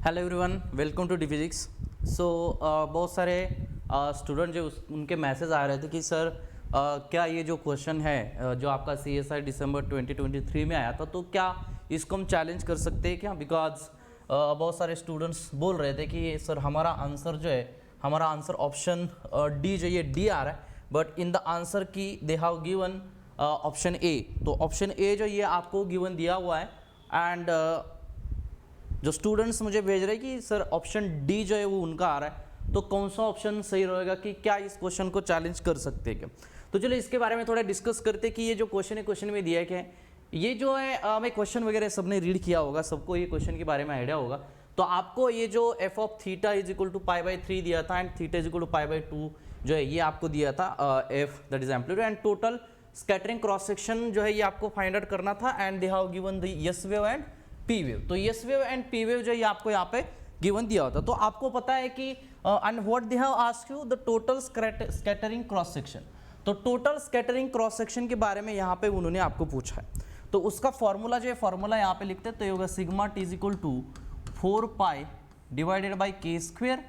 Hello everyone, welcome to the physics. So बहुत सारे student जो उनके मैसेज आ रहे थे कि सर क्या ये जो क्वेश्चन है जो आपका CSI दिसंबर 2023 में आया था, तो क्या इसको हम चैलेंज कर सकते हैं क्या? बिकॉज बहुत सारे स्टूडेंट्स बोल रहे थे कि सर हमारा आंसर जो है, हमारा आंसर ऑप्शन डी जो ये डी आ रहा है, बट इन द आंसर की दे हैव गिवन ऑप्शन ए। तो ऑप्शन ए जो ये आपको गिवन दिया हुआ है एंड जो स्टूडेंट्स मुझे भेज रहे हैं कि सर ऑप्शन डी जो है वो उनका आ रहा है, तो कौन सा ऑप्शन सही रहेगा कि क्या इस क्वेश्चन को चैलेंज कर सकते हैं क्या? तो चलो इसके बारे में थोड़ा डिस्कस करते हैं कि ये जो क्वेश्चन है, क्वेश्चन में दिया है क्या है। ये जो है मैं क्वेश्चन वगैरह सबने रीड किया होगा, सबको ये क्वेश्चन के बारे में आइडिया होगा। तो आपको ये जो F of theta is equal to π/3 दिया था and theta is equal to π/2 जो है ये आपको दिया था F that is amplitude and total scattering cross section जो है ये आपको फाइंड आउट करना था and they have given the S wave and P wave. तो S wave and P wave जो है आपको यहाँ पे गिवन दिया होता। तो आपको पता है कि and what they have asked you the total scattering cross section. तो टोटल स्कैटरिंग क्रॉस सेक्शन के बारे में यहाँ पे उन्होंने आपको पूछा है। तो उसका फॉर्मूला जो है, फॉर्मूला यहाँ पे लिखते हैं, तो ये होगा sigma T is equal to 4π divided by के स्क्वेयर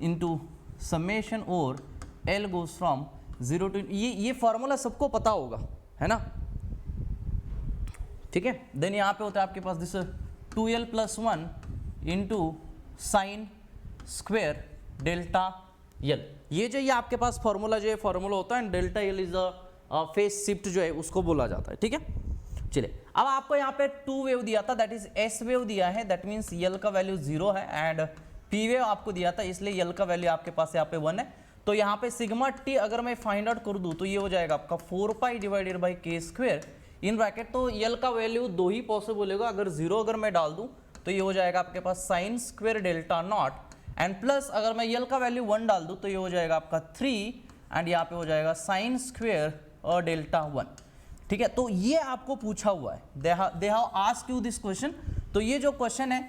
इंटू समेशन और एल गोज फ्रॉम 0 टू, ये फॉर्मूला सबको पता होगा, है ना? ठीक है। देन यहाँ पे होता है आपके पास this 2l + 1 into sine square delta L. ये जो ये आपके पास फॉर्मूला जो है फॉर्मूला होता है, delta L is a phase shift जो है उसको बोला जाता है। ठीक है, चलिए अब आपको यहाँ पे 2 वेव दिया था, दैट इज एस वेव दिया है, दैट मीन्स यल का वैल्यू 0 है एंड पी वेव आपको दिया था, इसलिए यल का वैल्यू आपके पास यहाँ पे 1 है। तो यहाँ पे सिग्मा टी अगर मैं फाइंड आउट कर दूँ तो ये हो जाएगा आपका 4π डिवाइडेड बाई के स्क्वेयर इन ब्रैकेट। तो यल का वैल्यू 2 ही पॉसिबल होगा, अगर 0 अगर मैं डाल दूं तो ये हो जाएगा आपके पास sine square delta naught and plus अगर मैं यल का वैल्यू 1 डाल दूं तो ये हो जाएगा आपका 3 एंड यहाँ पे हो जाएगा साइन स्क्वेयर और डेल्टा 1। ठीक है, तो ये आपको पूछा हुआ है, they have asked you this question. तो ये जो क्वेश्चन है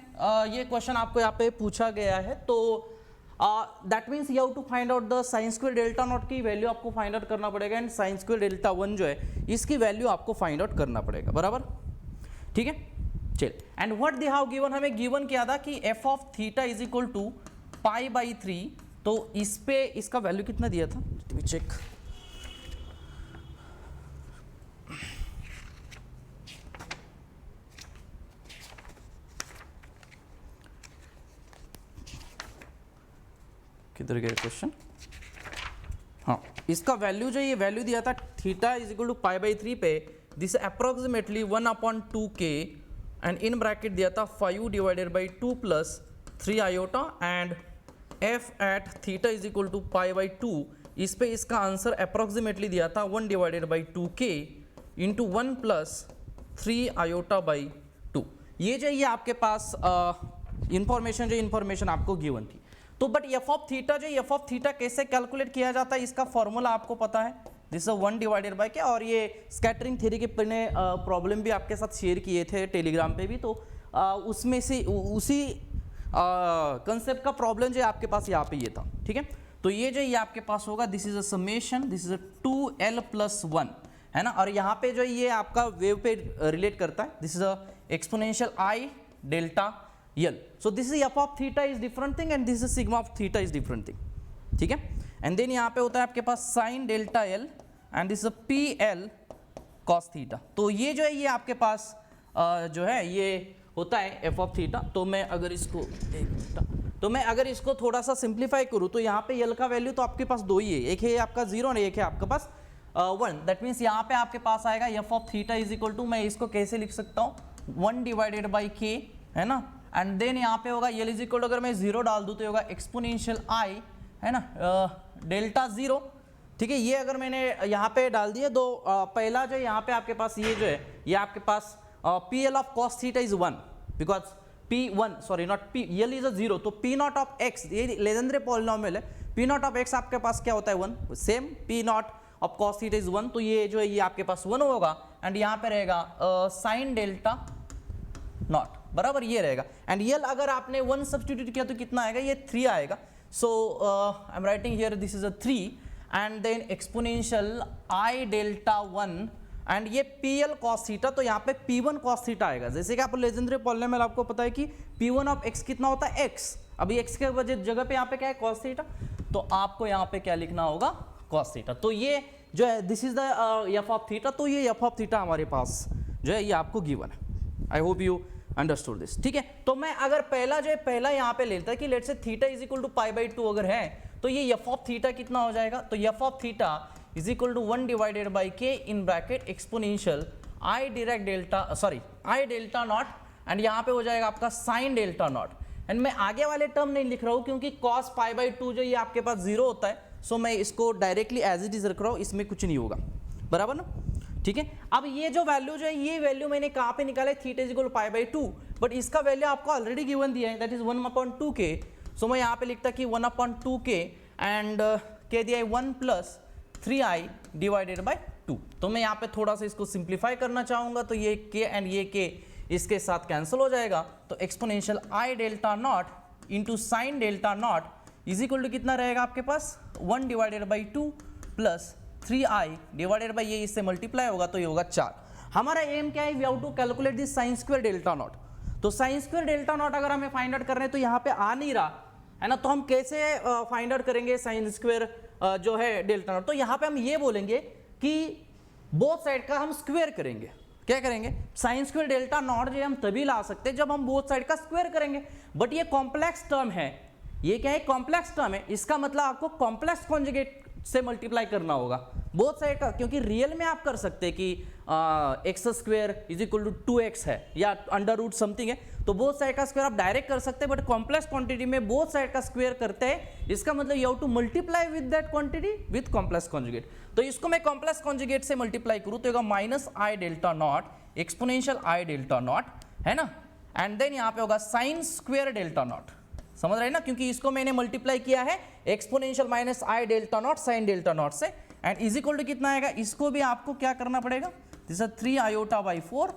ये क्वेश्चन आपको यहाँ पे पूछा गया है। तो that means you have to find out the sine square delta naught की वैल्यू आपको फाइंड आउट करना पड़ेगा एंड साइन स्क्वायर डेल्टा 1 जो है इसकी वैल्यू आपको फाइंड आउट करना पड़ेगा, बराबर? ठीक है, चलिए and what they have given, हमें गिवन किया था कि F of theta is equal to π/3। तो इस पे इसका वैल्यू कितना दिया था, लेट मी चेक। किधर गया क्वेश्चन? हाँ, इसका वैल्यू जो ये वैल्यू दिया था थीटा इज इक्वल टू π/3 पे, this approximately 1/2k and in bracket दिया था 5 divided by 2 + 3 iota and F at theta is equal to π/2। इस पे इसका आंसर अप्रोक्सीमेटली दिया था 1 divided by 2k into 1 + 3 iota by 2। ये जो ये आपके पास इंफॉर्मेशन आपको गिवन थी। तो बट एफ ऑफ थीटा कैसे कैलकुलेट किया जाता है, इसका फॉर्मूला आपको पता है, दिस 1 डिवाइडेड बाय क्या। और ये स्कैटरिंग थ्योरी के पहले प्रॉब्लम भी आपके साथ शेयर किए थे टेलीग्राम पे भी, तो उसमें से उसी कंसेप्ट का प्रॉब्लम जो आपके पास यहाँ पे ये था। ठीक है, तो ये जो ये आपके पास होगा this is a summation, this is a 2l + 1, है ना? और यहाँ पे जो ये आपका वेव पे रिलेट करता है, this is a exponential i delta L. So this is F of theta is different thing and this is sigma of theta is different thing. ठीक है, एंड देन यहाँ पे होता है आपके पास sine delta L and this P L cos theta. तो ये जो है ये आपके पास जो है ये होता है एफ ऑफ थीटा। तो मैं अगर इसको थोड़ा सा सिंप्लीफाई करूँ तो यहाँ पे यल का वैल्यू तो आपके पास 2 ही है, एक है आपका 0 और एक है आपके पास 1। दैट मीन्स यहाँ पे आपके पास आएगा F of theta is equal to, मैं इसको कैसे लिख सकता हूँ, 1 डिवाइडेड बाई के, है ना? एंड देन यहाँ पे होगा यल इज इक्वल टू, अगर मैं 0 डाल दूँ तो होगा एक्सपोनेंशियल i, है ना, डेल्टा 0। ठीक है, ये अगर मैंने यहाँ पे डाल दिया तो पहला जो यहाँ पे आपके पास ये जो है ये आपके पास P L of cos theta is 1 because p1 sorry not p, L is a 0, तो p नॉट ऑफ x ये लेजेंडरी पॉलिनोमियल है, p नॉट ऑफ x आपके पास क्या होता है 1, same p not of cos theta is 1। तो ये जो है ये आपके पास 1 होगा एंड यहाँ पे रहेगा साइन डेल्टा नॉट, बराबर ये रहेगा। एंड यल अगर आपने 1 सब्स्टिट्यूट किया तो कितना आएगा, ये 3 आएगा। So I am writing here this is a 3 and then exponential i delta 1 एंड ये PL cos थीटा, तो यहाँ पे P1 cos थीटा आएगा। जैसे कि आप लेजेंडरी पॉलिनोमियल आपको पता है कि P1 ऑफ x कितना होता है x, अभी x के जगह पे यहाँ पे क्या है cos थीटा, तो आपको यहाँ पे क्या लिखना होगा cos थीटा। तो ये जो है this is the f of theta, तो ये f ऑफ थीटा हमारे पास जो है ये आपको गिवन है। I hope you understood this, ठीक है। तो मैं अगर पहला जो है पहला यहाँ पे लेता है कि let's say theta is equal to π/2 अगर है, तो ये f ऑफ थीटा कितना हो जाएगा, तो f of theta is equal to 1 divided by k in bracket exponential i direct delta sorry i delta naught, and यहाँ पे हो जाएगा आपका साइन डेल्टा नॉट। एंड मैं आगे वाले टर्म नहीं लिख रहा हूँ क्योंकि cos π/2 जो ये आपके पास 0 होता है, सो मैं इसको डायरेक्टली एज इट इज रख रहा हूँ, इसमें कुछ नहीं होगा, बराबर ना, ठीक है। अब ये जो वैल्यू जो है ये वैल्यू मैंने कहाँ पे निकाला है, theta is equal to π/2, but इसका वैल्यू आपको ऑलरेडी गिवन दिया है, दैट इज 1/2k। सो मैं यहाँ पे लिखता कि 1/2k एंड कह दिया है 1 + 3i डिवाइडेड बाई 2। तो मैं यहाँ पे थोड़ा सा इसको सिंप्लीफाई करना चाहूँगा, तो ये k एंड ये k इसके साथ कैंसिल हो जाएगा, तो exponential i delta naught into sine delta naught is equal to कितना रहेगा आपके पास 1 divided by 2 plus 3i divided by ये इससे मल्टीप्लाई होगा तो ये होगा 4। हमारा एम क्या है, we have to calculate this sine square delta naught. तो साइन स्क्वायर डेल्टा नॉट अगर हमें फाइंड आउट कर रहे हैं तो यहाँ पे आ नहीं रहा है ना, तो हम कैसे फाइंड आउट करेंगे साइन स्क्वायर जो है डेल्टा नॉट। तो यहाँ पे हम ये बोलेंगे कि बोथ साइड का हम स्क्वायर करेंगे। क्या करेंगे, साइन स्क्वायर डेल्टा नॉट जो हम तभी ला सकते हैं जब हम बोथ साइड का स्क्वायर करेंगे, बट ये कॉम्प्लेक्स टर्म है, ये क्या है कॉम्प्लेक्स टर्म है, इसका मतलब आपको कॉम्प्लेक्स कॉन्जुगेट से मल्टीप्लाई करना होगा बोथ साइड का, क्योंकि रियल में आप कर सकते हैं कि x square is equal to 2x है या अंडर रूट समथिंग है, तो बोथ साइड का स्क्वायर आप डायरेक्ट कर सकते हैं, बट कॉम्प्लेक्स क्वांटिटी में बोथ साइड का स्क्वायर करते हैं, इसका मतलब you have to multiply with that quantity with complex conjugate. तो इसको मैं कॉम्प्लेक्स कॉन्जुगेट से मल्टीप्लाई करूँ तो होगा -i delta not exponential i delta not, है ना, एंड देन यहाँ पे होगा साइन स्क्वायर डेल्टा नॉट, समझ रहे हैं ना, क्योंकि इसको मैंने मल्टीप्लाई किया है exponential -i delta naught sine delta not से, एंड इज इक्वल टू कितना आएगा, इसको भी आपको क्या करना पड़ेगा, दिस इज 3 i/4,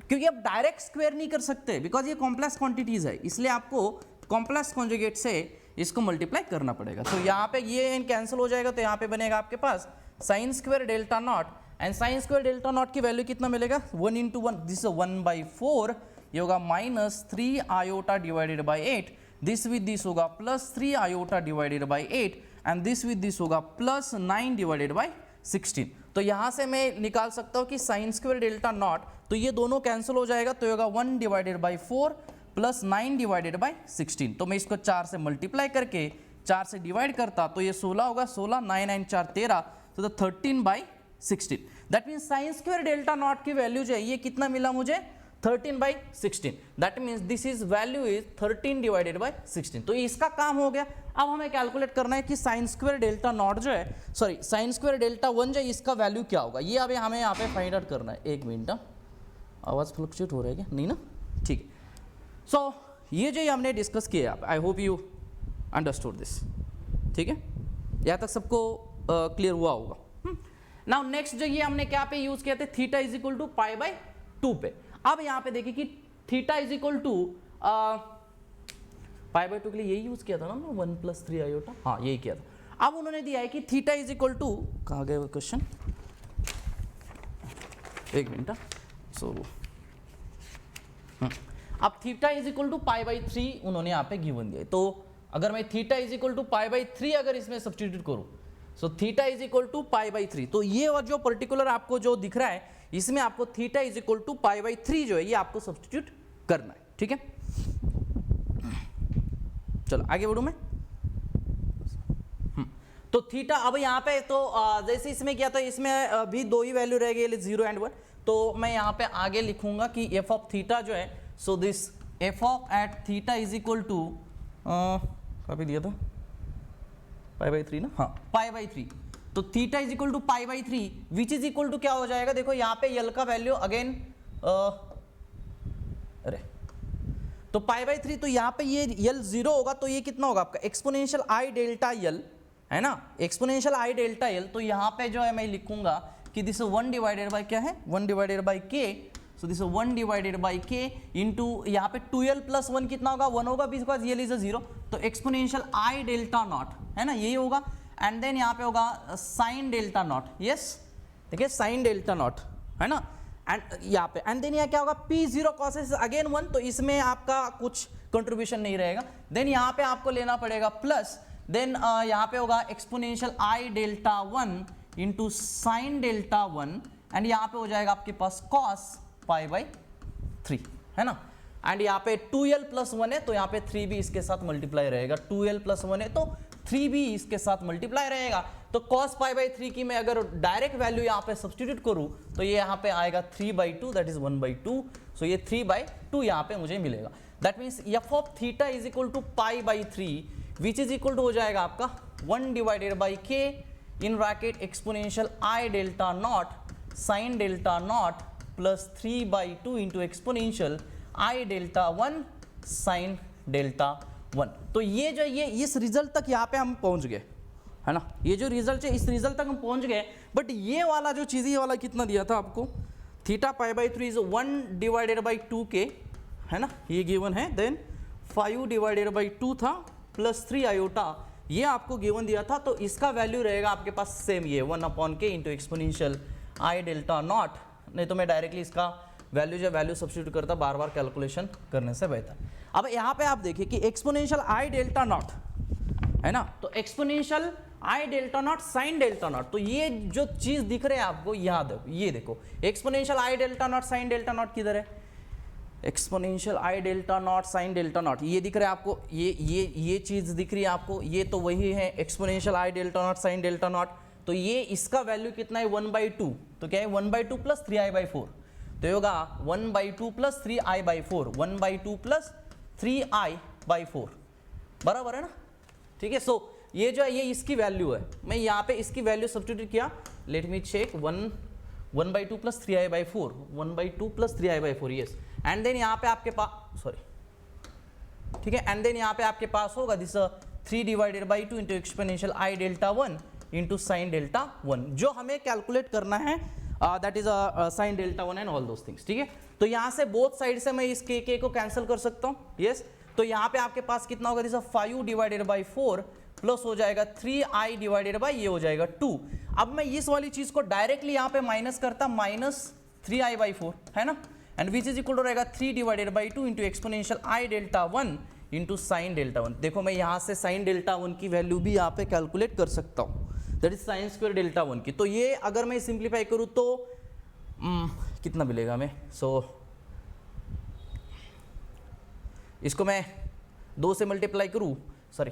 क्योंकि आप डायरेक्ट स्क्वायर नहीं कर सकते बिकॉज ये कॉम्प्लेक्स क्वांटिटीज है, इसलिए आपको कॉम्प्लेक्स कॉन्जुगेट से इसको मल्टीप्लाई करना पड़ेगा। तो यहाँ पे ये कैंसिल हो जाएगा, तो यहाँ पे बनेगा आपके पास sine square delta naught, and sine square delta naught की वैल्यू कितना मिलेगा 1 × 1, दिस 1/4, ये होगा -3 i divided by 8, this with this होगा +3 i divided by 8, and this with this होगा +9 डिवाइडेड बाई 16। तो यहाँ से मैं निकाल सकता हूँ कि साइन स्क्वायर डेल्टा नॉट, तो ये दोनों कैंसिल हो जाएगा, तो होगा 1 divided by 4 plus 9 divided by 16। तो मैं इसको 4 से मल्टीप्लाई करके 4 से डिवाइड करता तो ये 16 होगा, 16 9 9 4 13, तो 13/16। That means sine square delta naught की वैल्यू जो है ये कितना मिला मुझे 13/16, that means this is value is 13 divided by 16। तो इसका काम हो गया। अब हमें कैलकुलेट करना है कि साइन स्क्वायर डेल्टा नॉट जो है, सॉरी साइन स्क्वायर डेल्टा 1 जो है इसका वैल्यू क्या होगा, ये अभी हमें यहाँ पे फाइंड आउट करना है। एक मिनट, आवाज़ फ्लक्चुएट हो रहा है क्या, नहीं ना, ठीक है। सो ये जो हमने डिस्कस किया, I hope you understood this, ठीक है, यहाँ तक सबको क्लियर हुआ होगा। नाउ नेक्स्ट जो ये हमने क्या पे यूज किया था, थीटा इज इक्वल टू π/2 पे। अब यहाँ पे देखिए कि थीटा इज इक्वल टू π/2 के लिए यही यूज किया था ना, 1 + 3 i, हाँ यही किया था। अब उन्होंने दिया है कि थीटा इज इक्वल टू, कहाँ गए वो क्वेश्चन, एक मिनट, सो अब थीटा इज इक्वल टू π/3 उन्होंने यहाँ पे गिवन दिया है। तो अगर मैं थीटा इज इक्वल टू π/3 अगर इसमें सब्स्टिट्यूट करूँ, so theta is equal to π/3, तो ये और जो पर्टिकुलर आपको जो दिख रहा है इसमें आपको थीटा इज इक्वल टू π/3 जो है ये आपको सब्स्टिट्यूट करना है, ठीक है। चलो आगे बढ़ूं मैं। तो थीटा अब यहाँ पे तो जैसे इसमें क्या था, इसमें भी दो ही वैल्यू रह गई 0 and 1, तो मैं यहाँ पे आगे लिखूंगा कि एफ ऑफ थीटा जो है, so this F of at theta is equal to कभी दिया था π/3 ना, हाँ π/3, तो theta is equal to π/3 which is equal to क्या हो जाएगा, देखो यहाँ पे यल का वैल्यू अगेन अरे तो π/3, तो यहाँ पे ये यल 0 होगा, तो ये कितना होगा आपका एक्सपोनेंशियल i डेल्टा यल, है ना, एक्सपोनेंशियल i डेल्टा यल। तो यहाँ पे जो है मैं लिखूंगा कि दिस 1 डिवाइडेड बाई क्या है 1 divided by k, so this 1 divided by k into यहाँ पे 2l + 1 कितना होगा 1 होगा बिकॉज यल इज 0, तो एक्सपोनेंशियल i डेल्टा नॉट, है ना, यही होगा, एंड देन यहाँ पे होगा साइन डेल्टा नॉट, यस, देखिए साइन डेल्टा नॉट, है ना, एंड यहाँ पे एंड देन यहाँ क्या होगा P0 cos s अगेन 1, तो इसमें आपका कुछ कंट्रीब्यूशन नहीं रहेगा। देन यहाँ पे आपको लेना पड़ेगा प्लस, देन यहाँ पे होगा exponential I delta 1 into sine delta 1 and यहाँ पे हो जाएगा आपके पास cos पाई बाई 3, है ना, एंड यहाँ पे 2l प्लस 1 है तो यहाँ पे 3 भी इसके साथ मल्टीप्लाई रहेगा, 2l प्लस 1 है तो 3 भी इसके साथ मल्टीप्लाई रहेगा। तो cos पाई बाई 3 की मैं अगर डायरेक्ट वैल्यू यहाँ पे सब्स्टिट्यूट करूँ तो ये यहाँ पे आएगा 3/2 दैट इज 1/2, सो ये 3/2 यहाँ पे मुझे मिलेगा। That means F of theta is equal to pi by 3 which is equal to हो जाएगा आपका 1 divided by k in bracket exponential I delta naught sine delta naught plus 3/2 into exponential I delta 1 sine delta 1। तो ये जो ये इस result तक यहाँ पे हम पहुंच गए, है ना, ये जो रिजल्ट है इस रिजल्ट तक हम पहुंच गए। बट ये वाला जो चीज़ ये वाला कितना दिया था आपको, theta pi by 3 is 1 divided by 2k, है ना, ये गिवन है। देन 5 डिवाइडेड बाई 2 था प्लस 3 आयोटा, ये आपको गिवन दिया था। तो इसका वैल्यू रहेगा आपके पास सेम, ये 1/k into exponential I delta not, नहीं तो मैं डायरेक्टली इसका वैल्यू सब्स्टिट्यूट करता बार बार कैलकुलेशन करने से बेहतर। अब यहाँ पे आप देखिए कि एक्सपोनेंशियल I डेल्टा नॉट, है ना, तो exponential I delta naught sine delta naught, तो ये जो चीज दिख रहे हैं आपको यहाँ देखो, ये देखो exponential I delta naught sine delta not किधर है, exponential I delta naught sine delta not ये दिख रहा है आपको, ये चीज दिख रही है आपको, ये तो वही है exponential I delta naught sine delta naught. तो ये इसका वैल्यू कितना है 1/2, तो क्या है 1/2 प्लस 3i/4, तो ये होगा 1/2 प्लस 3i/4, 1/2 प्लस 3i/4 बराबर है ना, ठीक है। सो ये जो है ये इसकी वैल्यू है, मैं यहाँ पे इसकी वैल्यू सब्स्टिट्यूट किया, let me check 1/2 plus 3i/4, 1/2 plus 3i/4 yes, and then यहाँ पे आपके पास सॉरी ठीक है, एंड देन यहाँ पे आपके पास होगा this 3 divided by 2 into exponential I delta 1 into sine delta 1, जो हमें कैलकुलेट करना है that is sine delta 1 and all those things, ठीक है। तो यहाँ से बोथ साइड से मैं इस k को कैंसिल कर सकता हूँ, यस। तो यहाँ पे आपके पास कितना होगा दिस 5 डिवाइडेड बाई 4 प्लस हो जाएगा 3i डिवाइडेड बाई ये हो जाएगा 2। अब मैं इस वाली चीज को डायरेक्टली यहाँ पे माइनस करता, माइनस 3i/4, है ना, and which is equal to रहेगा 3 divided by 2 into exponential I delta 1 into sine delta 1। देखो मैं यहाँ से साइन डेल्टा 1 की वैल्यू भी यहाँ पे कैलकुलेट कर सकता हूँ, that is sine square delta 1 की। तो ये अगर मैं सिंप्लीफाई करूँ तो कितना मिलेगा हमें, सो इसको मैं 2 से मल्टीप्लाई करूँ, सॉरी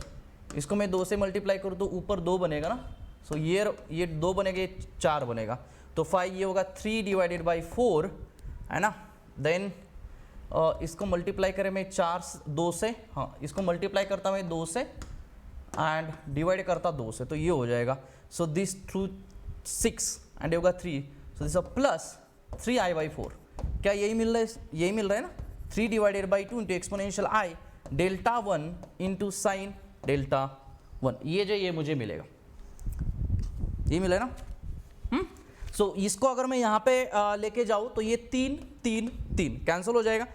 इसको मैं 2 से मल्टीप्लाई करूँ तो ऊपर 2 बनेगा ना, सो ये 2 बनेगा, ये 4 बनेगा, तो 5 ये होगा 3 डिवाइडेड बाई 4, है ना। देन इसको मल्टीप्लाई करें मैं 2 से, हाँ इसको मल्टीप्लाई करता मैं 2 से एंड डिवाइड करता 2 से, तो ये हो जाएगा, सो दिस थ्रू 6 एंड ये होगा 3, सो दिस प्लस 3i/4, क्या यही मिल रहा है ना, 3 divided by 2 into exponential I delta 1 into sine delta 1, ये मुझे मिलेगा, ये मिला ना। सो इसको अगर मैं यहाँ पे लेके जाऊँ तो ये 3 कैंसिल हो जाएगा,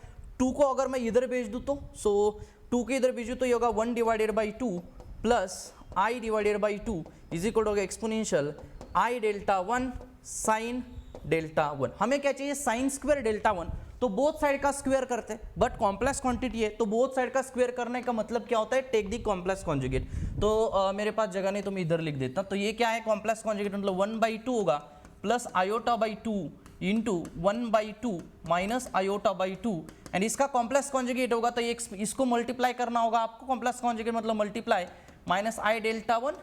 2 को अगर मैं इधर भेज दूँ तो, सो 2 के इधर भेजूँ तो ये होगा 1 divided by 2 plus I divided by 2 is equal होगा exponential I delta 1 sine delta 1। हमें क्या चाहिए, साइन स्क्वायर डेल्टा 1, तो बोथ साइड का स्क्वायर करते हैं, बट कॉम्प्लेक्स क्वांटिटी है तो बोथ साइड का स्क्वायर करने का मतलब क्या होता है, टेक दी कॉम्प्लेक्स कॉन्जुगेट। तो मेरे पास जगह नहीं तो मैं इधर लिख देता, तो ये क्या है कॉम्प्लेक्स कॉन्जुगेट, मतलब 1/2 होगा plus i/2 into 1/2 minus i/2, and इसका कॉम्प्लेक्स कॉन्जुगेट होगा तो ये इसको मल्टीप्लाई करना होगा आपको, कॉम्प्लेक्स कॉन्जुगेट मतलब multiply minus I delta 1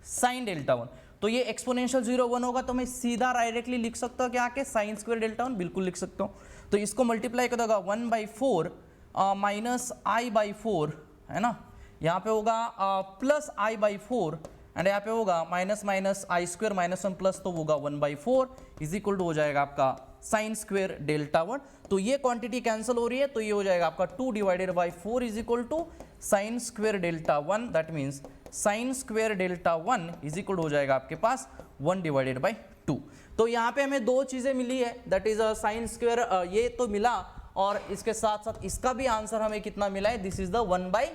sine delta 1, तो ये एक्सपोनेंशियल 0 1 होगा, तो मैं सीधा डायरेक्टली लिख सकता हूँ क्या आके साइन स्क्वायर डेल्टा 1, बिल्कुल लिख सकता हूँ। तो इसको मल्टीप्लाई कर दोगा 1/4 माइनस I/4, है ना, यहाँ पे होगा प्लस I/4 एंड यहाँ पे होगा minus minus I square minus 1 plus, तो होगा 1/4 इज इक्वल टू हो जाएगा आपका साइन स्क्वायर डेल्टा 1। तो ये क्वांटिटी कैंसिल हो रही है, तो ये हो जाएगा आपका 2 divided by 4 is equal to sine square delta 1, that means sine square delta 1 is equal हो जाएगा आपके पास 1 डिवाइडेड बाई 2। तो यहाँ पे हमें 2 चीज़ें मिली है, दैट इज साइन स्क्वायर, ये तो मिला, और इसके साथ साथ इसका भी आंसर हमें कितना मिला है, दिस इज द 1/1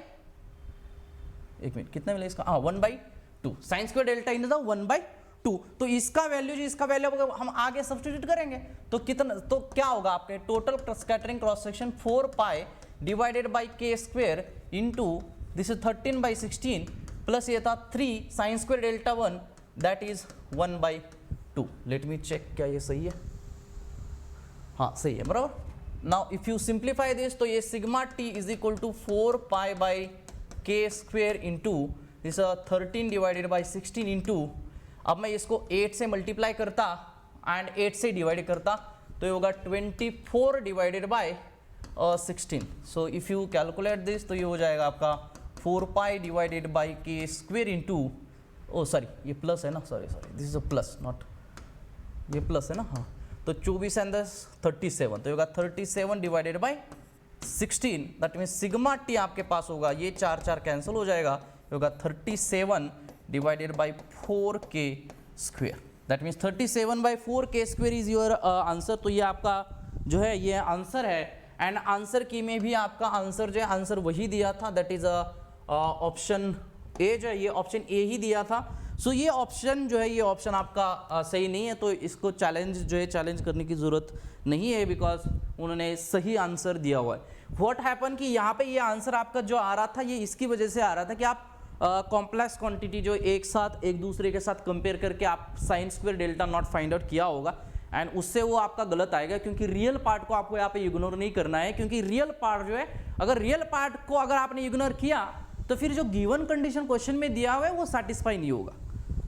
मिनट कितना मिला इसका, हाँ 1/2, sign square delta in the 1/2 2। तो इसका वैल्यू जो इसका वैल्यू हम आगे सब्स्टिट्यूट करेंगे तो कितना, तो क्या होगा आपके total scattering cross section 4 pi divided by के square into this is 13/16 plus ये था 3 sine square delta 1 that is 1/2। Let me check क्या ये सही है, हाँ सही है बराबर। Now if you simplify this तो ये sigma T is equal to 4 pi by के square into this 13 divided by 16 into, अब मैं इसको 8 से मल्टीप्लाई करता एंड 8 से डिवाइड करता तो ये होगा 24 divided by 16। So if you calculate this तो ये हो जाएगा आपका 4 पाई डिवाइडेड बाई के स्क्वेयर इंटू, ओ सॉरी ये प्लस है ना, sorry this is a plus not, ये प्लस है ना, हाँ तो 24 एंड 37 तो होगा 37 divided by 16 that means sigma T आपके पास होगा, ये 4 कैंसिल हो जाएगा, होगा 37 डिवाइडेड बाई 4 के स्क्वेयर दैट मीन्स 37/4 के स्क्वेयर इज योर आंसर। तो ये आपका जो है ये आंसर है एंड आंसर की में भी आपका आंसर जो है आंसर वही दिया था दैट इज ऑप्शन ए, जो है ये ऑप्शन ए ही दिया था। सो ये ऑप्शन जो है ये ऑप्शन आपका सही नहीं है, तो इसको चैलेंज जो है चैलेंज करने की ज़रूरत नहीं है बिकॉज उन्होंने सही आंसर दिया हुआ है। व्हाट हैपन कि यहाँ पे ये आंसर आपका जो आ रहा था ये इसकी वजह से आ रहा था कि आप कॉम्प्लेक्स क्वांटिटी जो एक साथ एक दूसरे के साथ कंपेयर करके आप sign square delta not find out किया होगा एंड उससे वो आपका गलत आएगा, क्योंकि रियल पार्ट को आपको यहाँ पे इग्नोर नहीं करना है, क्योंकि रियल पार्ट जो है अगर रियल पार्ट को अगर आपने इग्नोर किया तो फिर जो गिवन कंडीशन क्वेश्चन में दिया हुआ है वो सेटिस्फाई नहीं होगा,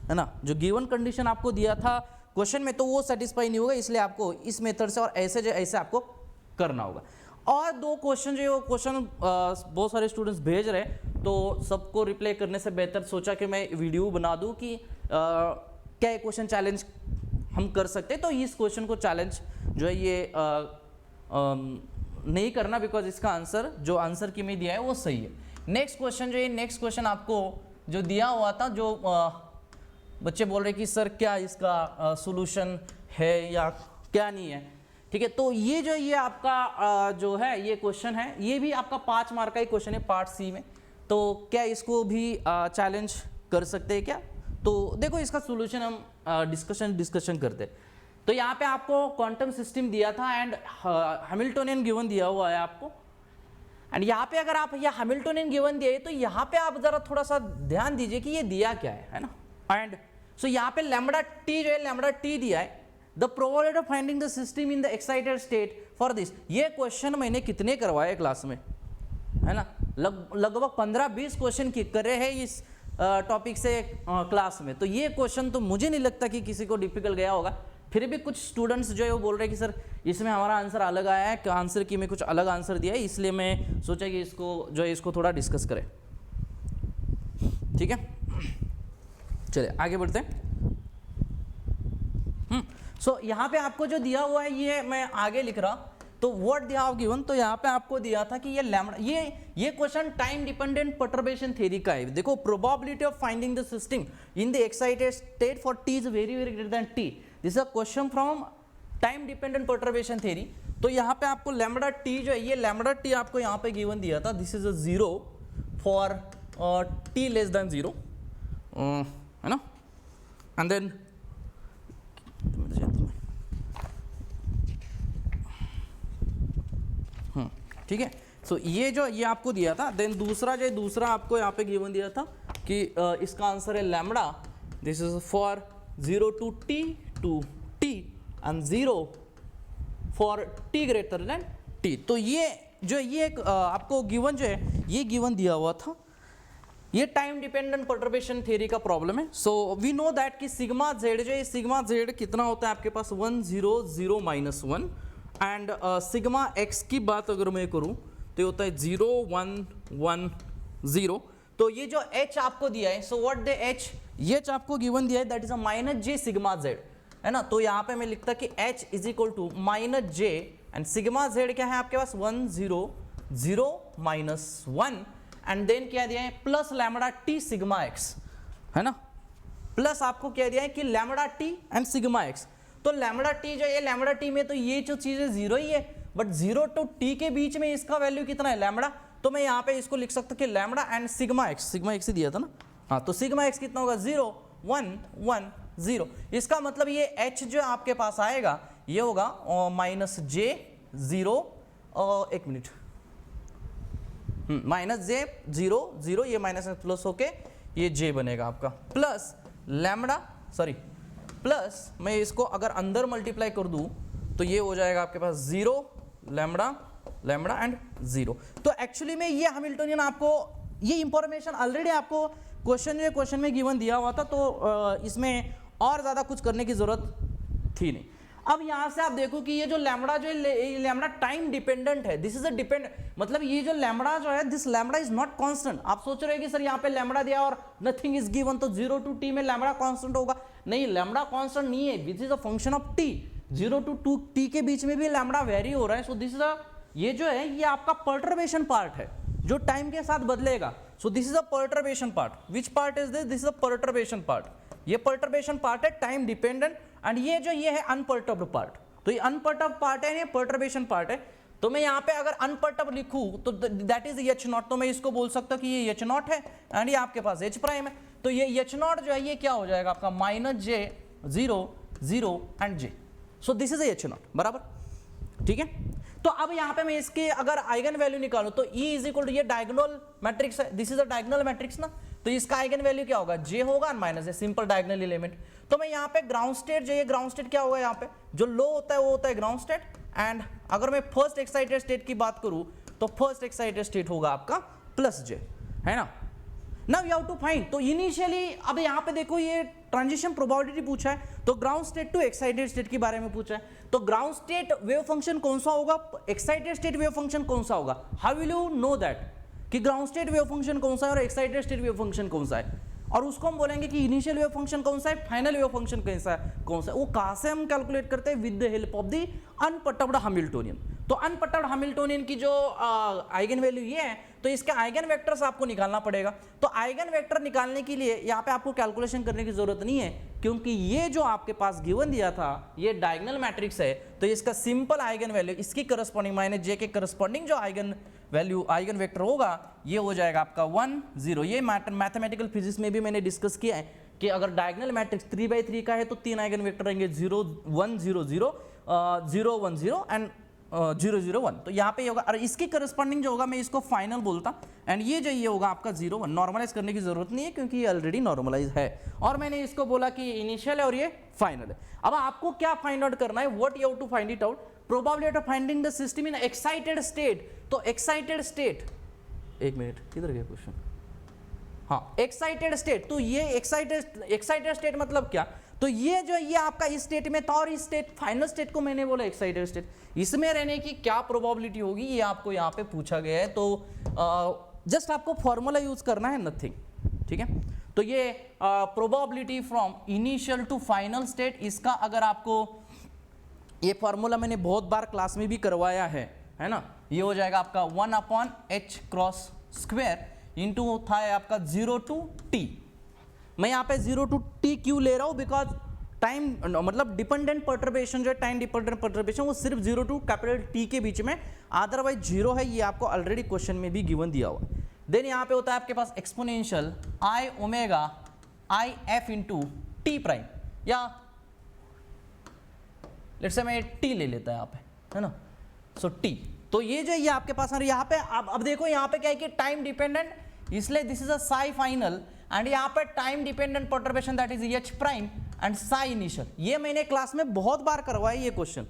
है ना। जो गिवन कंडीशन आपको दिया था क्वेश्चन में तो वो सेटिस्फाई नहीं होगा, इसलिए आपको इस मेथड से और ऐसे जो ऐसे आपको करना होगा। और 2 क्वेश्चन जो है क्वेश्चन बहुत सारे स्टूडेंट्स भेज रहे हैं तो सबको रिप्लाई करने से बेहतर सोचा कि मैं वीडियो बना दूं कि क्या ये क्वेश्चन चैलेंज हम कर सकते हैं। तो इस क्वेश्चन को चैलेंज जो है ये नहीं करना बिकॉज इसका आंसर जो आंसर की में दिया है वो सही है। नेक्स्ट क्वेश्चन जो है नेक्स्ट क्वेश्चन आपको जो दिया हुआ था, जो बच्चे बोल रहे कि सर क्या इसका सॉल्यूशन है या क्या नहीं है, ठीक है। तो ये जो ये आपका जो है ये क्वेश्चन है ये भी आपका 5 मार्क का ही क्वेश्चन है पार्ट सी में, तो क्या इसको भी चैलेंज कर सकते हैं क्या। तो देखो इसका सॉल्यूशन हम डिस्कशन करते हैं। तो यहाँ पे आपको क्वांटम सिस्टम दिया था एंड हैमिल्टोनियन गिवन दिया हुआ है आपको, एंड यहाँ पे अगर आप ये हैमिल्टोनियन गिवन दिए तो यहाँ पे आप जरा थोड़ा सा ध्यान दीजिए कि ये दिया क्या है ना। एंड सो यहाँ पे लैम्बडा टी जो है लैम्बडा टी दिया है, the probability of finding the system in the excited state for this. ये क्वेश्चन मैंने कितने करवाए क्लास में, है ना, लगभग 15-20 क्वेश्चन कर रहे हैं इस टॉपिक से क्लास में। तो ये क्वेश्चन तो मुझे नहीं लगता कि किसी को डिफिकल्ट गया होगा, फिर भी कुछ स्टूडेंट्स जो है वो बोल रहे हैं कि सर इसमें हमारा आंसर अलग आया है, आंसर की में कुछ अलग आंसर दिया है, इसलिए मैं सोचा कि इसको जो है इसको थोड़ा डिस्कस करें, ठीक है। चलिए आगे बढ़ते हैं। सो यहाँ पे आपको जो दिया हुआ है ये मैं आगे लिख रहा, तो व्हाट दे हैव गिवन, तो यहाँ पे आपको दिया था कि ये लैम्बडा ये question time dependent perturbation theory का है। देखो probability of finding the system in the excited state for T is very very greater than T, this is a question from time dependent perturbation theory. तो यहाँ पे आपको lambda T जो है ये लैम्बडा टी आपको यहाँ पे गिवन दिया था, this is a 0 for T less than 0, है ना। एंड देन ठीक है। सो ये जो ये आपको दिया था, देन दूसरा आपको यहाँ पे गिवन दिया था कि इसका आंसर है lambda, this is for 0 to t and 0 for t greater than t। तो ये जो ये एक आपको गिवन जो है ये गिवन दिया हुआ था, ये टाइम डिपेंडेंट परटर्बेशन थ्योरी का प्रॉब्लम है। सो वी नो दैट कि सिग्मा जेड जो है सिग्मा जेड कितना होता है आपके पास 1 0 0 -1 एंड सिग्मा एक्स की बात अगर मैं करूं तो ये होता है 0 1 1 0। तो ये जो h आपको दिया है, सो व्हाट द h ये h आपको गिवन दिया है that is a -j sigma z, है ना। तो यहाँ पे मैं लिखता कि h is equal to -j and sigma z क्या है आपके पास 1 0 0 -1 एंड देन क्या दिया है plus lambda T sigma x, है ना, प्लस आपको क्या दिया है कि lambda T and sigma x. तो लैम्बडा टी जो है लैम्बडा टी में तो ये जो चीज़ है 0 ही है, बट 0 to t के बीच में इसका वैल्यू कितना है लैम्बडा, तो मैं यहाँ पे इसको लिख सकता हूँ कि लैम्बडा एंड सिग्मा एक्स ही दिया था ना, हाँ। तो सिग्मा एक्स कितना होगा 0 1 1 0। इसका मतलब ये h जो आपके पास आएगा ये होगा -j0, एक मिनट, -j0 ये माइनस प्लस होके ये j बनेगा आपका, प्लस लैम्बडा प्लस मैं इसको अगर अंदर मल्टीप्लाई कर दूं तो ये हो जाएगा आपके पास 0 लैम्बडा एंड 0। तो एक्चुअली में ये हैमिल्टोनियन आपको ये इंफॉर्मेशन ऑलरेडी आपको क्वेश्चन में गिवन दिया हुआ था, तो इसमें और ज़्यादा कुछ करने की ज़रूरत थी नहीं। अब यहाँ से आप देखो कि ये जो लैम्बडा जो है लैम्बडा टाइम डिपेंडेंट है, दिस इज अ डिपेंड, मतलब ये जो लैम्बडा जो है this lambda is not constant. आप सोच रहे हैं कि सर यहाँ पे लैम्बडा दिया और नथिंग इज गिवन तो 0 to t में लैम्बडा कांस्टेंट होगा, नहीं, लैम्बडा कांस्टेंट नहीं है, this is a function of t, 0 to 2t के बीच में भी लैम्बडा वेरी हो रहा है। सो दिस इज अ, ये जो है ये आपका पर्टर्बेशन पार्ट है जो टाइम के साथ बदलेगा। सो this is a perturbation part, which part is this is a perturbation part, ये पर्टर्बेशन पार्ट है टाइम डिपेंडेंट, एंड ये जो ये है अनपर्टर्ब्ड पार्ट, तो ये अनपर्टर्ब्ड पार्ट है, ये पर्टर्बेशन पार्ट है। तो मैं यहाँ पे अगर अनपर्टर्ब्ड लिखूं तो दैट इज एच नॉट, तो मैं इसको बोल सकता हूँ कि ये एच नॉट है एंड ये आपके पास एच प्राइम है, तो ये एच नॉट जो है ये क्या हो जाएगा आपका -j0 and j। So this is H not, बराबर, ठीक है। तो अब यहाँ पे मैं इसके अगर आइगन वैल्यू निकालूं तो E इज इक्वल टू, ये डायगोनल मैट्रिक्स है, this is a diagonal matrix ना, तो इसका आइगन वैल्यू क्या होगा, j होगा माइनस है, सिंपल डायगोनल एलिमेंट। तो मैं यहाँ पे ग्राउंड स्टेट जो ये ग्राउंड स्टेट क्या होगा, यहाँ पे जो लो होता है वो होता है ग्राउंड स्टेट, एंड अगर मैं फर्स्ट एक्साइटेड स्टेट की बात करूं तो फर्स्ट एक्साइटेड स्टेट होगा आपका +j, है ना। Now you have to find, तो इनिशियली अब यहाँ पे देखो ये ट्रांजिशन प्रोबेबिलिटी पूछा है, तो ground state to excited state के बारे में पूछा है, तो ग्राउंड स्टेट वेव फंक्शन कौन सा होगा, एक्साइटेड स्टेट वेव फंक्शन कौन सा होगा, how will you know that कि ग्राउंड स्टेट वेव फंक्शन कौन सा है और एक्साइटेड स्टेट वेव फंक्शन कौन सा है, और उसको हम बोलेंगे कि इनिशियल वेव फंक्शन कौन सा है, फाइनल वेव फंक्शन कौन सा है, वो कहाँ से हम कैलकुलेट करते हैं, with the help of the unperturbed Hamiltonian. तो अनपर्टर्ब्ड हैमिल्टोनियन की जो आइगन वैल्यू ये है, तो इसके आइगन वेक्टर्स आपको निकालना पड़ेगा। तो आइगन वेक्टर निकालने के लिए यहाँ पे आपको कैलकुलेशन करने की जरूरत नहीं है, क्योंकि ये जो आपके पास गिवन दिया था ये डायगोनल मैट्रिक्स है, तो इसका सिंपल आइगन वैल्यू इसकी करस्पॉन्डिंग -j के करस्पॉन्डिंग जो आइगन वैल्यू आइगन वेक्टर होगा ये हो जाएगा आपका 1 0। ये मैथमेटिकल फिजिक्स में भी मैंने डिस्कस किया है कि अगर डायगोनल मैट्रिक्स 3/3 का है तो 3 आइगन वेक्टर रहेंगे, 0 1 0 0 0 1 0 एंड 0 0 1। तो यहाँ पे होगा, और इसकी करस्पॉन्डिंग जो होगा मैं इसको फाइनल बोलता, एंड ये जो ये होगा आपका 0 1। नॉर्मलाइज करने की जरूरत नहीं है क्योंकि ये ऑलरेडी नॉर्मलाइज है, और मैंने इसको बोला कि इनिशियल है और ये फाइनल है। अब आपको क्या फाइंड आउट करना है, what you have to find it out, probability of finding the system in excited state. तो एक्साइटेड स्टेट, एक मिनट किधर गया क्वेश्चन, हाँ एक्साइटेड स्टेट, तो ये एक्साइटेड स्टेट मतलब क्या, तो ये जो ये आपका इस स्टेट में था और इस स्टेट फाइनल स्टेट को मैंने बोला एक्साइटेड स्टेट, इसमें रहने की क्या प्रोबेबिलिटी होगी ये आपको यहाँ पे पूछा गया है। तो जस्ट आपको फॉर्मूला यूज करना है, नथिंग, ठीक है। तो ये probability from initial to final state, इसका अगर आपको ये फॉर्मूला मैंने बहुत बार क्लास में भी करवाया है ना, ये हो जाएगा आपका 1/h² इंटू था आपका 0 to t। मैं यहाँ पे 0 to t क्यों ले रहा हूँ, बिकॉज टाइम मतलब डिपेंडेंट पर्टर्बेशन जो है, टाइम डिपेंडेंट पर्टर्बेशन वो सिर्फ 0 to T के बीच में, अदरवाइज 0 है, ये आपको ऑलरेडी क्वेश्चन में भी गिवन दिया हुआ है। देन यहाँ पे होता है आपके पास exponential i omega i f into T prime, या लेट्स से मैं t ले लेता है यहाँ पे, है ना, सो t। तो ये जो ये आपके पास यहाँ पे अब देखो यहाँ पे क्या है कि टाइम डिपेंडेंट, इसलिए this is a Sai final, and यहाँ पे time dependent perturbation that is h prime and Sai initial. ये मैंने क्लास में बहुत बार करवाया, ये क्वेश्चन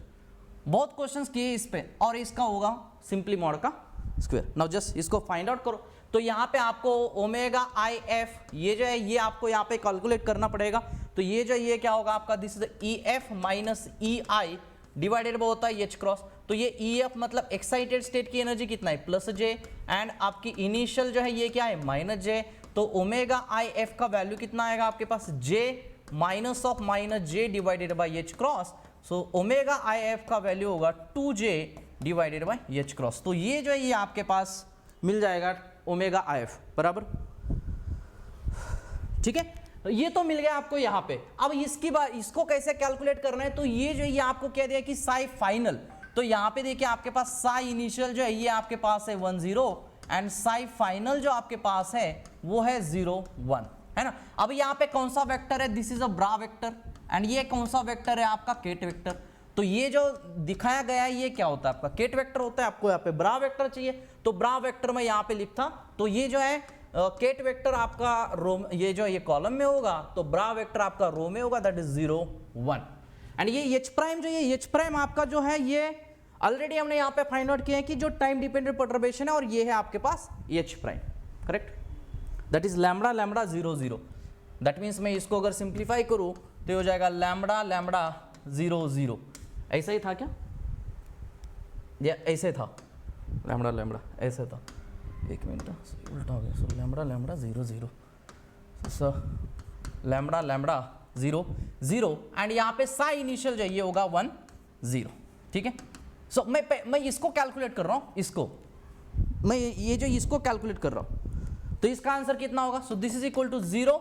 बहुत क्वेश्चंस किए इस पे, और इसका होगा सिंपली मॉड का स्क्वायर। नाउ जस्ट इसको फाइंड आउट करो, तो यहाँ पे आपको ओमेगा आई एफ ये जो है ये आपको यहाँ पे कैलकुलेट करना पड़ेगा। तो ये जो ये क्या होगा आपका, this is E F minus E I divided by होता है एच क्रॉस। तो ये ई एफ मतलब एक्साइटेड स्टेट की एनर्जी कितना है +j, एंड आपकी इनिशियल जो है ये क्या है -j। तो ओमेगा आई एफ का वैल्यू कितना आएगा आपके पास, j minus of -j divided by H cross. So omega I F का वैल्यू होगा 2j divided by H cross. तो ये जो है ये आपके पास मिल जाएगा ओमेगा आई एफ बराबर, ठीक है। ये तो मिल गया आपको यहाँ पे। अब इसकी बात इसको कैसे कैलकुलेट करना है, तो ये जो ये आपको कह दिया कि साई फाइनल, तो यहाँ पे देखिए आपके पास साई इनिशियल जो है ये आपके पास है 1 0 एंड साई फाइनल जो आपके पास है वो है 0 1, है ना। अब यहाँ पे कौन सा वेक्टर है, this is a bra vector, and ये कौन सा वेक्टर है आपका केट वेक्टर। तो ये जो दिखाया गया है ये क्या होता है आपका केट वेक्टर होता है, आपको यहाँ पे ब्रा वेक्टर चाहिए तो ब्रा वेक्टर मैं यहाँ पे लिखता, तो ये जो है केट वेक्टर आपका रो, ये जो ये कॉलम में होगा तो ब्रा वेक्टर आपका रो में होगा, दैट इज 0 1। एंड ये एच प्राइम जो ये एच प्राइम आपका जो है ये ऑलरेडी हमने यहाँ पे फाइंड आउट किया है कि जो टाइम डिपेंडेंट परटर्बेशन है, और ये है आपके पास H prime, correct, that is lambda lambda 0 0। That means मैं इसको अगर सिंप्लीफाई करूँ तो हो जाएगा लैम्बडा लैम्बडा 0 0। ऐसा ही था क्या, या ऐसे था लैम्बडा लैम्बडा ऐसे था, एक मिनट उल्टा हो गया। So lambda lambda 0 0, so lambda lambda 0 0 and यहाँ पे साई इनिशियल जो ये होगा 1 0, ठीक है। सो मैं इसको कैलकुलेट कर रहा हूँ, इसको मैं ये जो इसको कैलकुलेट कर रहा हूँ, तो इसका आंसर कितना होगा। So this is equal to 0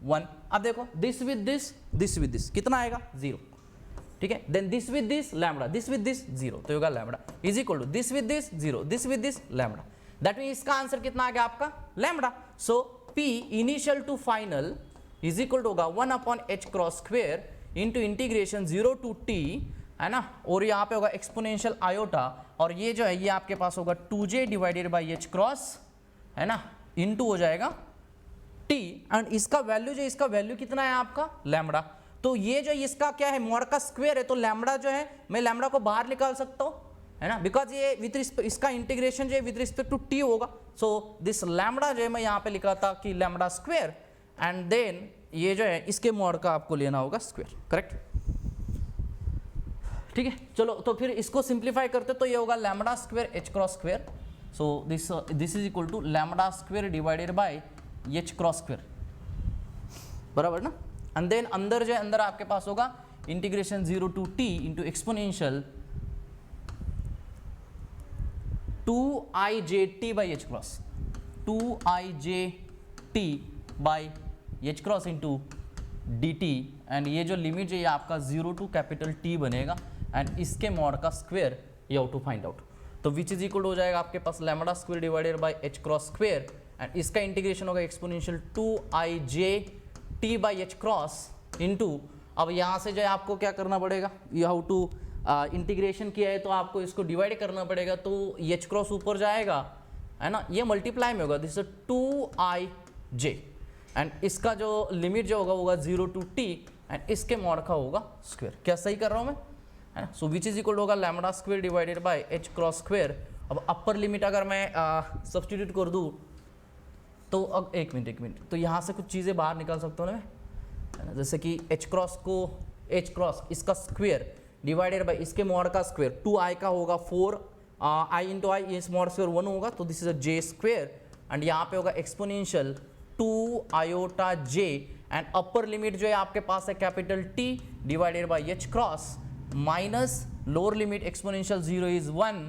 1। अब देखो दिस विद दिस कितना आएगा 0, ठीक है। Then this with this lambda, this with this 0, तो होगा lambda is equal to this with this 0, this with this lambda. That mean इसका आंसर कितना आ गया आपका lambda. So P initial to final is equal to होगा 1 upon H cross square into integration 0 to t, है ना, और यहाँ पे होगा एक्सपोनेंशियल आयोटा, और ये जो है ये आपके पास होगा 2j divided by H cross, है ना, इनटू हो जाएगा t, एंड इसका वैल्यू जो इसका वैल्यू कितना है आपका लैम्बडा। तो ये जो इसका क्या है मॉड का स्क्वायर है, तो लैम्बडा जो है मैं लैम्बडा को बाहर निकाल सकता हूँ, है ना, बिकॉज ये विद रिस्पेक्ट इसका इंटीग्रेशन जो है विद रिस्पेक्ट टू t होगा। सो दिस लैम्बडा जो है मैं यहाँ पे लिखा था कि लैम्बडा स्क्वायर, एंड देन ये जो है इसके मॉड का आपको लेना होगा स्क्वायर, करेक्ट, ठीक है। चलो तो फिर इसको सिंप्लीफाई करते तो ये होगा lambda square H cross square. So this is equal to lambda square divided by H cross square, बराबर ना। एंड देन अंदर जो है अंदर आपके पास होगा integration 0 to t into exponential 2ijt by H cross, 2ijt by H cross into dt, and ये जो लिमिट है ये आपका 0 टू कैपिटल T बनेगा, एंड इसके मॉड का स्क्वायर ये हाउ टू फाइंड आउट। तो विच इज इक्वल हो जाएगा आपके पास lambda square divided by H cross square, and इसका इंटीग्रेशन होगा exponential 2ijt by H cross into, अब यहाँ से जो है आपको क्या करना पड़ेगा, यू हाउ टू इंटीग्रेशन किया है तो आपको इसको डिवाइड करना पड़ेगा, तो एच क्रॉस ऊपर जाएगा, है ना, ये मल्टीप्लाई में होगा, दिस इज 2ij, एंड इसका जो लिमिट जो होगा 0 टू t, एंड इसके मॉड का होगा स्क्वायर। क्या सही कर रहा हूँ मैं, है ना। सो विच इज इक्वल होगा lambda square divided by H cross square. अब अपर लिमिट अगर मैं सब्सटीट्यूट कर दूँ तो अब एक मिनट, तो यहाँ से कुछ चीज़ें बाहर निकाल सकता हूँ मैं, है ना, जैसे कि एच क्रॉस को एच क्रॉस इसका स्क्वायर डिवाइडेड बाय इसके मॉड का स्क्वायर, 2i का होगा 4 i इंटू आई, इस मॉड स्क्वायर 1 होगा, तो this is a j square, and यहाँ पे होगा exponential 2 iota j, and upper limit जो है आपके पास है capital T divided by H cross minus lower limit exponential 0 is 1,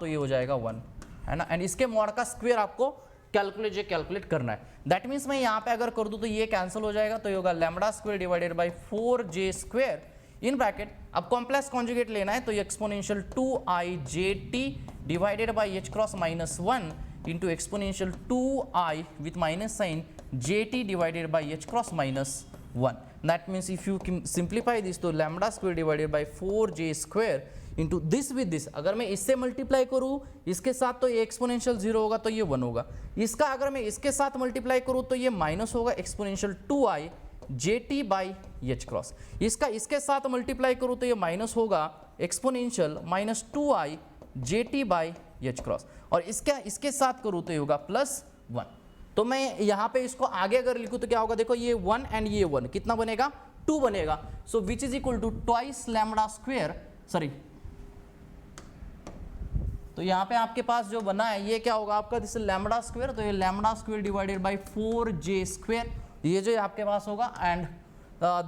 तो ये हो जाएगा 1, है ना, एंड इसके मॉड का स्क्वायर आपको कैलकुलेट करना है। दैट मीन्स मैं यहाँ पे अगर कर दूँ तो ये कैंसिल हो जाएगा, तो ये होगा lambda square divided by 4j square in bracket. अब कॉम्प्लेक्स कॉन्जुगेट लेना है तो ये exponential 2ijt divided by H cross minus 1 into exponential 2i with minus sine jt divided by H cross minus 1। That means if you simplify this तो lambda square divided by 4j square into this with this, अगर मैं इससे multiply करूँ इसके साथ तो ये exponential 0 होगा तो ये 1 होगा, इसका अगर मैं इसके साथ मल्टीप्लाई करूँ तो ये माइनस होगा exponential 2i jt by H cross, इसका इसके साथ मल्टीप्लाई करूँ तो ये माइनस होगा exponential minus 2i jt by H cross, और इसके साथ करूँ तो ये होगा प्लस 1। तो मैं यहाँ पे इसको आगे अगर लिखूँ तो क्या होगा, देखो ये 1 एंड ये 1 कितना बनेगा 2 बनेगा। So which is equal to twice lambda square, sorry, तो यहाँ पे आपके पास जो बना है ये क्या होगा आपका, दिस लैम्बडा स्क्वायर, तो ये lambda square divided by 4j square, ये जो आपके पास होगा, एंड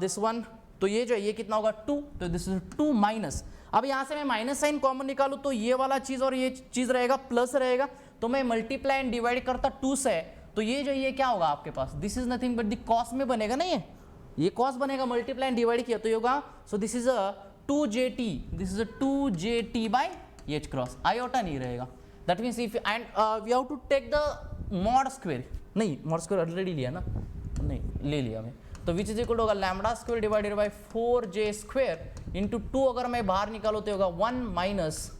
दिस वन, तो ये जो है ये कितना होगा 2, तो दिस इज 2 माइनस, अब यहाँ से मैं माइनस साइन कॉमन निकालूँ तो ये वाला चीज़ और ये चीज़ रहेगा प्लस रहेगा, तो मैं मल्टीप्लाई एंड डिवाइड करता 2 से, तो ये जो ये क्या होगा आपके पास, this is nothing but the cos में बनेगा ना, ये कॉस बनेगा, मल्टीप्लाई एंड डिवाइड किया तो ये होगा, so this is a 2jt, this is a 2jt by H cross, iota नहीं रहेगा। That means if and we have to take the mod square, नहीं मॉड स्क्वायर ऑलरेडी लिया ना, नहीं ले लिया मैं, तो विच इज इक्वल होगा lambda square divided by 4j square into 2 अगर मैं बाहर निकालो तो होगा 1 minus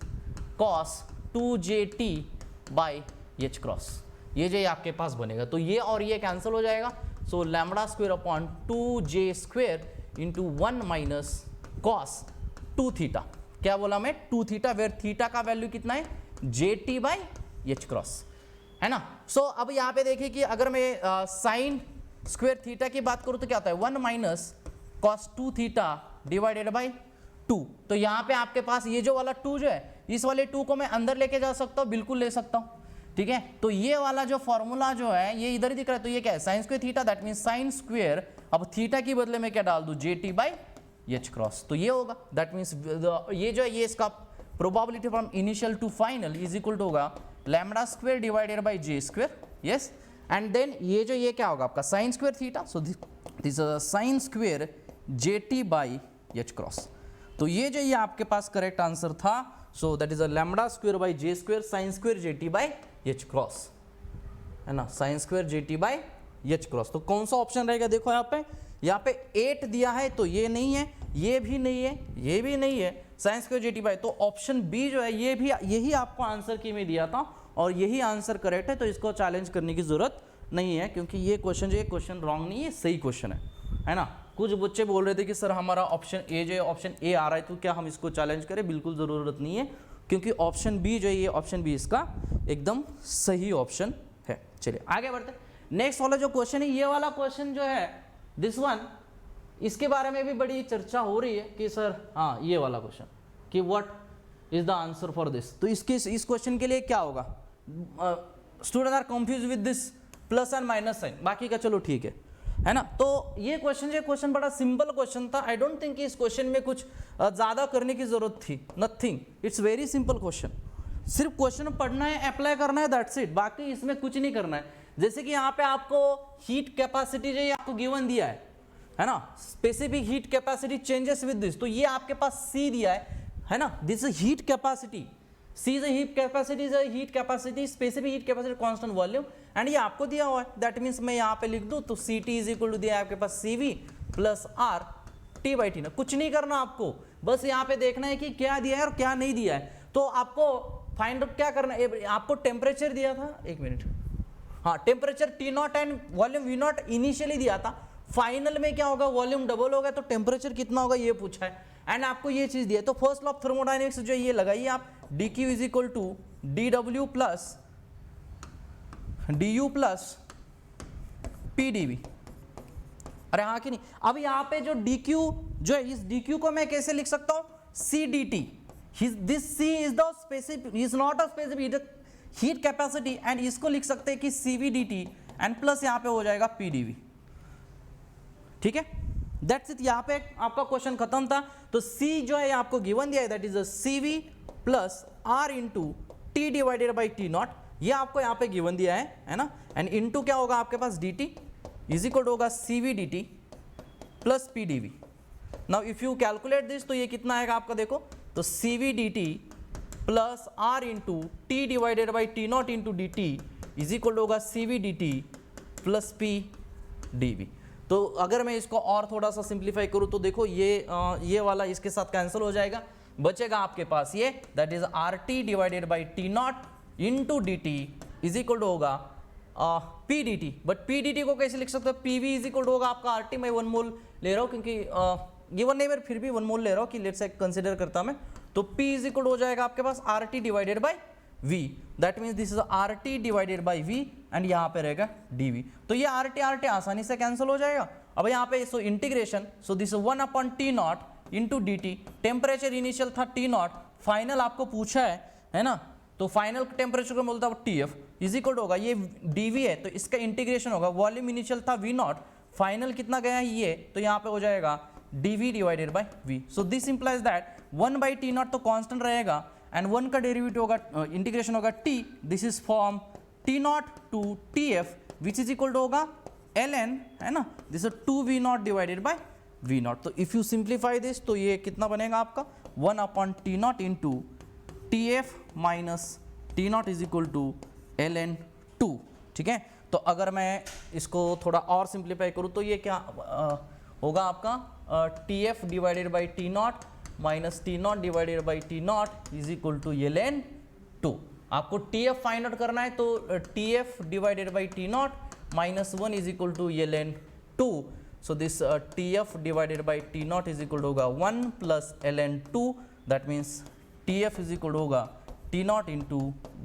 cos 2jt by H cross, ये जो आपके पास बनेगा, तो ये और ये कैंसिल हो जाएगा। So lambda square upon 2j square into 1 minus cos 2 theta, क्या बोला मैं 2 थीटा, वेयर थीटा का वैल्यू कितना है jt बाई एच क्रॉस, है ना। सो अब यहाँ पे देखिए कि अगर मैं साइन स्क्वायर थीटा की बात करूँ तो क्या होता है 1 minus cos 2 theta divided by 2, तो यहाँ पे आपके पास ये जो वाला 2 जो है, इस वाले 2 को मैं अंदर लेके जा सकता हूँ, बिल्कुल ले सकता हूँ, ठीक है। तो ये वाला जो फॉर्मूला जो है ये इधर ही दिख रहा है, तो ये क्या है sign square theta, that mean sine square, अब थीटा की बदले में क्या डाल दूं जेटी बाई एच क्रॉस, तो ये होगा, दैट मीन्स ये जो है ये इसका probability from initial to final is equal to होगा lambda square divided by J square, yes, and then ये जो ये क्या होगा आपका sine square theta, so this sine square JT by H cross, तो ये जो ये आपके पास करेक्ट आंसर था। So that is a lambda square by J square sine square JT by H cross, है ना, sine square JT by H cross. तो कौन सा ऑप्शन रहेगा, देखो यहाँ पे 8 दिया है तो ये नहीं है, ये भी नहीं है, ये भी नहीं है, साइन स्क्वायर जेटी बाई, तो ऑप्शन बी जो है ये भी यही आपको आंसर की में दिया था और यही आंसर करेक्ट है, तो इसको चैलेंज करने की जरूरत नहीं है क्योंकि ये क्वेश्चन जो है क्वेश्चन रॉन्ग नहीं है, सही क्वेश्चन है ना। कुछ बच्चे बोल रहे थे कि सर हमारा ऑप्शन ए जो है ऑप्शन ए आ रहा है तो क्या हम इसको चैलेंज करें, बिल्कुल ज़रूरत नहीं है क्योंकि ऑप्शन बी जो है ये ऑप्शन बी इसका एकदम सही ऑप्शन है। चलिए आगे बढ़ते हैं, नेक्स्ट वाला जो क्वेश्चन है, ये वाला क्वेश्चन जो है दिस वन, इसके बारे में भी बड़ी चर्चा हो रही है कि सर हाँ ये वाला क्वेश्चन कि what is the answer for this, तो इस क्वेश्चन के लिए क्या होगा, student are confuse with this plus and minus sign, बाकी का चलो ठीक है ना। तो ये क्वेश्चन बड़ा सिंपल क्वेश्चन था, आई डोंट थिंक कि इस क्वेश्चन में कुछ ज़्यादा करने की जरूरत थी, nothing, it's very simple question, सिर्फ क्वेश्चन पढ़ना है अप्लाई करना है, दैट्स इट, बाकी इसमें कुछ नहीं करना है। जैसे कि यहाँ पे आपको हीट कैपेसिटी जो आपको गिवन दिया है ना, specific heat capacity changes with this, तो ये आपके पास C दिया है ना, this is heat capacity, C is a heat capacity, specific heat capacity, constant volume, and ये आपको दिया हुआ है, दैट मीन्स मैं यहाँ पे लिख दूँ तो CT इज इक्वल टू दिया है आपके पास CV plus R T by T, ना कुछ नहीं करना आपको, बस यहाँ पे देखना है कि क्या दिया है और क्या नहीं दिया है। तो आपको फाइंड आउट क्या करना है, आपको टेम्परेचर दिया था, एक मिनट, हाँ temperature T0 and volume V0 initially दिया था, फाइनल में क्या होगा वॉल्यूम डबल होगा तो टेम्परेचर कितना होगा ये पूछा है, एंड आपको ये चीज दिया है। तो फर्स्ट लॉ ऑफ थर्मोडायनेमिक्स जो ये लगाइए आप, dq is equal to dw plus du plus pdv, अरे हाँ कि नहीं। अब यहाँ पे जो dq जो है, इस dq को मैं कैसे लिख सकता हूँ, c dt, this c is the specific, is not a specific heat capacity, and इसको लिख सकते हैं कि cv dt एंड प्लस यहाँ पे हो जाएगा pdv, ठीक है, दैट्स इट, यहाँ पे आपका क्वेश्चन खत्म था। तो C जो है आपको गिवन दिया है, that is a CV plus R into T divided by T not, ये आपको यहाँ पे गिवन दिया है ना, एंड इंटू क्या होगा आपके पास dt इज इक्वल टू होगा CV dt plus PdV। Now if you calculate this तो ये कितना आएगा आपका, देखो तो CV dt plus R into T divided by T naught into dt is equal to होगा CV dt प्लस PdV। तो अगर मैं इसको और थोड़ा सा सिंप्लीफाई करूँ तो देखो ये वाला इसके साथ कैंसिल हो जाएगा, बचेगा आपके पास ये, that is RT divided by T naught into D T is equal to होगा P D T, but P D T को कैसे लिख सकते हो, P V is equal to होगा आपका RT, मैं 1 मोल ले रहा हूँ क्योंकि गिवन नहीं, मैं फिर भी 1 मोल ले रहा हूँ कि लेट्स से कंसिडर करता मैं, तो P इज इक्वल हो जाएगा आपके पास RT divided by V, that means this is RT divided by V and यहाँ पे रहेगा dV, तो ये RT आसानी से कैंसिल हो जाएगा। अब यहाँ पे so integration, so this 1 upon T naught into D T, temperature initial था T नॉट, फाइनल आपको पूछा है ना, तो फाइनल टेम्परेचर को बोलता है TF इज इक्वल होगा ये dV है, तो इसका इंटीग्रेशन होगा, वॉल्यूम इनिशियल था V नॉट, फाइनल कितना गया है ये, तो यहाँ पे हो जाएगा dV divided by V। So this implies that 1 by T naught तो कांस्टेंट रहेगा एंड 1 का डेरिवेटिव होगा, इंटीग्रेशन होगा T, this is from T naught to TF which is equal to होगा ln, है ना, this is 2V naught divided by V naught. तो if you simplify this तो ये कितना बनेगा आपका 1 upon T naught into TF minus T naught is equal to ln 2, ठीक है। तो अगर मैं इसको थोड़ा और सिंप्लीफाई करूँ तो ये क्या होगा आपका T F divided by T naught minus T naught divided by T naught is equal to ln 2। आपको टी एफ फाइंड आउट करना है तो T F divided by T naught minus 1 is equal to ln 2। So this T F divided by T naught is equal to होगा 1 plus ln 2, that means T F is equal to होगा T naught into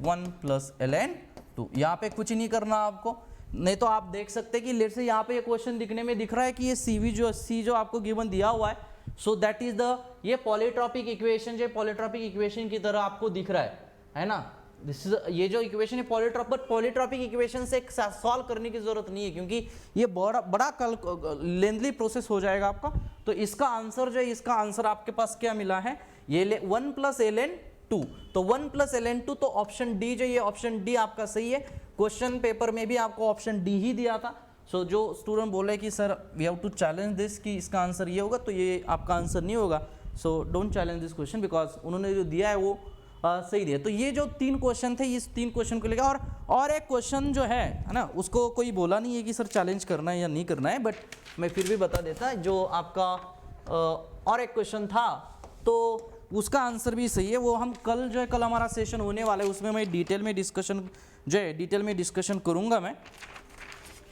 1 plus ln 2। यहाँ पे कुछ नहीं करना आपको, नहीं तो आप देख सकते हैं कि लेट से यहाँ पे ये क्वेश्चन दिखने में दिख रहा है कि ये सी जो आपको गिवन दिया हुआ है, सो दैट इज द ये पॉलीट्रॉपिक इक्वेशन जो पॉलीट्रॉपिक इक्वेशन की तरह आपको दिख रहा है ना। दिस इज ये जो इक्वेशन है पॉलीट्रॉपिक इक्वेशन से सॉल्व करने की जरूरत नहीं है क्योंकि ये बड़ा लेंथली प्रोसेस हो जाएगा आपका। तो इसका आंसर जो है, इसका आंसर आपके पास क्या मिला है, ये 1 प्लस ln 2। तो 1 प्लस ln 2, तो ऑप्शन डी जो ये ऑप्शन डी आपका सही है। क्वेश्चन पेपर में भी आपको ऑप्शन डी ही दिया था। सो जो स्टूडेंट बोले कि sir we have to challenge this कि इसका आंसर ये होगा, तो ये आपका आंसर नहीं होगा। So don't challenge this question because उन्होंने जो दिया है वो सही दिया। तो ये जो 3 क्वेश्चन थे, इस 3 क्वेश्चन को लेकर और एक क्वेश्चन जो है ना, उसको कोई बोला नहीं है कि सर चैलेंज करना है या नहीं करना है, बट मैं फिर भी बता देता। जो आपका और एक क्वेश्चन था तो उसका आंसर भी सही है। वो हम कल जो है, कल हमारा सेशन होने वाला है, उसमें मैं डिटेल में डिस्कशन करूँगा मैं।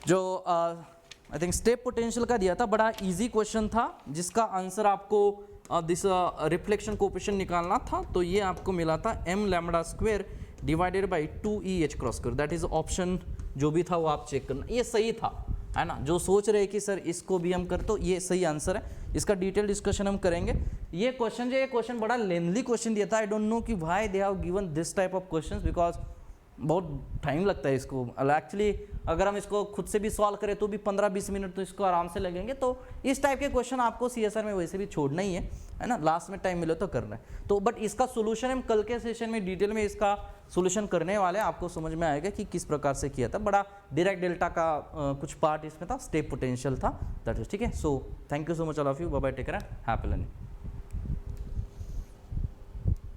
जो आई थिंक स्टेप पोटेंशियल का दिया था, बड़ा इजी क्वेश्चन था जिसका आंसर आपको दिस रिफ्लेक्शन कोएफिशिएंट निकालना था। तो ये आपको मिला था m lambda square divided by 2EH cross square, that is option जो भी था वो आप चेक करना, ये सही था, है ना। जो सोच रहे कि सर इसको भी हम कर, तो ये सही आंसर है। इसका डिटेल डिस्कशन हम करेंगे। ये क्वेश्चन बड़ा लेंथली क्वेश्चन दिया था। आई डोंट नो कि why they have given this type of questions, because बहुत टाइम लगता है इसको। एक्चुअली अगर हम इसको खुद से भी सॉल्व करें तो भी 15-20 मिनट तो इसको आराम से लगेंगे। तो इस टाइप के क्वेश्चन आपको CSR में वैसे भी छोड़ना ही है ना, लास्ट में टाइम मिले तो करना है। तो बट इसका सोल्यूशन हम कल के सेशन में डिटेल में इसका सोल्यूशन करने वाले हैं, आपको समझ में आएगा कि किस प्रकार से किया था। बड़ा डायरेक्ट डेल्टा का कुछ पार्ट इसमें था, स्टेप पोटेंशियल था, दैट इज ठीक है। So thank you so much all of you, bye bye, take care, happy learning.